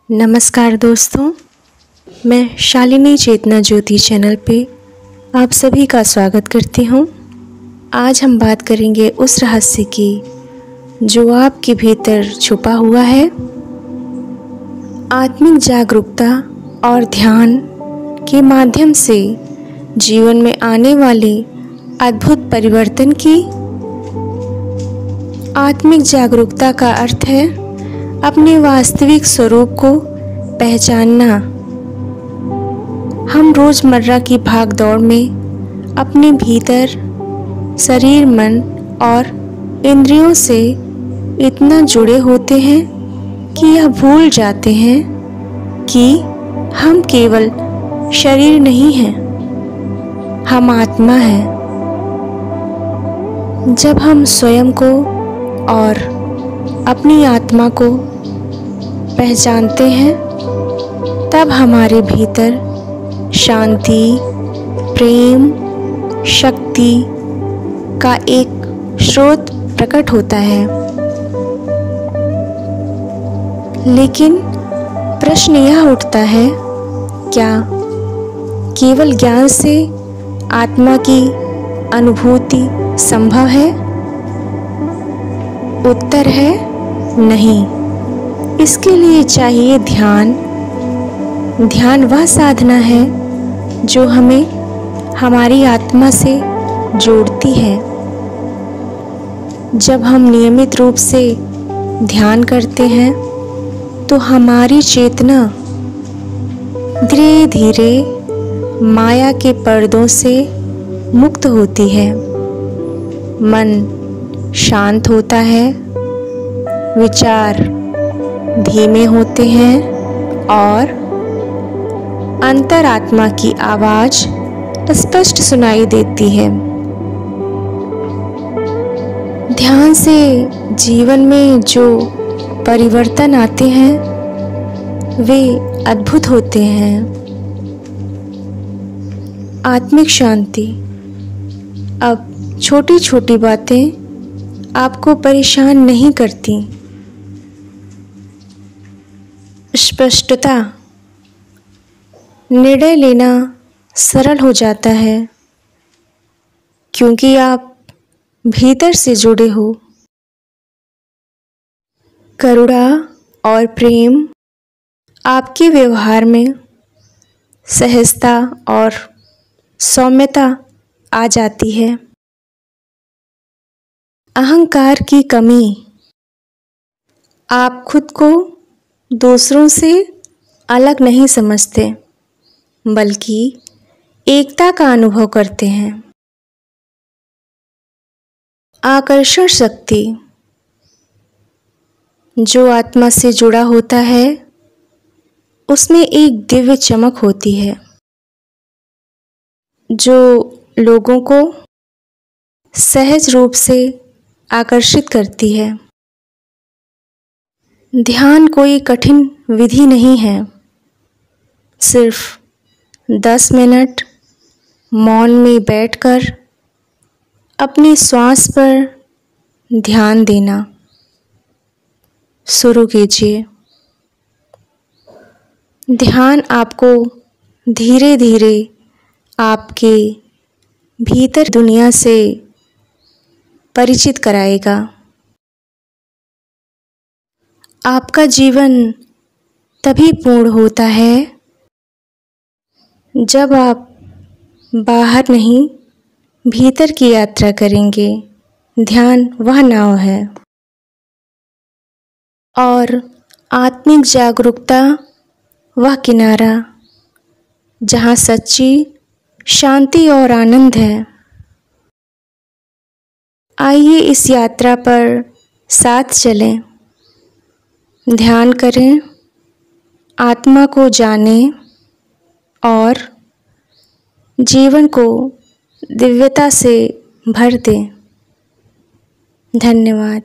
नमस्कार दोस्तों, मैं शालिनी चेतना ज्योति चैनल पे आप सभी का स्वागत करती हूँ। आज हम बात करेंगे उस रहस्य की जो आपके भीतर छुपा हुआ है। आत्मिक जागरूकता और ध्यान के माध्यम से जीवन में आने वाले अद्भुत परिवर्तन की। आत्मिक जागरूकता का अर्थ है अपने वास्तविक स्वरूप को पहचानना। हम रोज़मर्रा की भाग दौड़ में अपने भीतर शरीर, मन और इंद्रियों से इतना जुड़े होते हैं कि यह भूल जाते हैं कि हम केवल शरीर नहीं हैं, हम आत्मा हैं। जब हम स्वयं को और अपनी आत्मा को पहचानते हैं, तब हमारे भीतर शांति, प्रेम, शक्ति का एक स्रोत प्रकट होता है। लेकिन प्रश्न यह उठता है, क्या केवल ज्ञान से आत्मा की अनुभूति संभव है? उत्तर है नहीं। इसके लिए चाहिए ध्यान। ध्यान वह साधना है जो हमें हमारी आत्मा से जोड़ती है। जब हम नियमित रूप से ध्यान करते हैं तो हमारी चेतना धीरे धीरे माया के पर्दों से मुक्त होती है। मन शांत होता है, विचार धीमे होते हैं और अंतरात्मा की आवाज स्पष्ट सुनाई देती है। ध्यान से जीवन में जो परिवर्तन आते हैं वे अद्भुत होते हैं। आत्मिक शांति। अब छोटी छोटी बातें आपको परेशान नहीं करती। स्पष्टता। निर्णय लेना सरल हो जाता है क्योंकि आप भीतर से जुड़े हो। करुणा और प्रेम। आपके व्यवहार में सहजता और सौम्यता आ जाती है। अहंकार की कमी। आप खुद को दूसरों से अलग नहीं समझते, बल्कि एकता का अनुभव करते हैं। आकर्षण शक्ति। जो आत्मा से जुड़ा होता है उसमें एक दिव्य चमक होती है जो लोगों को सहज रूप से आकर्षित करती है। ध्यान कोई कठिन विधि नहीं है। सिर्फ 10 मिनट मौन में बैठकर अपनी श्वास पर ध्यान देना शुरू कीजिए। ध्यान आपको धीरे धीरे आपके भीतर दुनिया से परिचित कराएगा। आपका जीवन तभी पूर्ण होता है जब आप बाहर नहीं, भीतर की यात्रा करेंगे। ध्यान वह नाव है और आत्मिक जागरूकता वह किनारा जहाँ सच्ची शांति और आनंद है। आइए इस यात्रा पर साथ चलें। ध्यान करें, आत्मा को जानें और जीवन को दिव्यता से भर दें। धन्यवाद।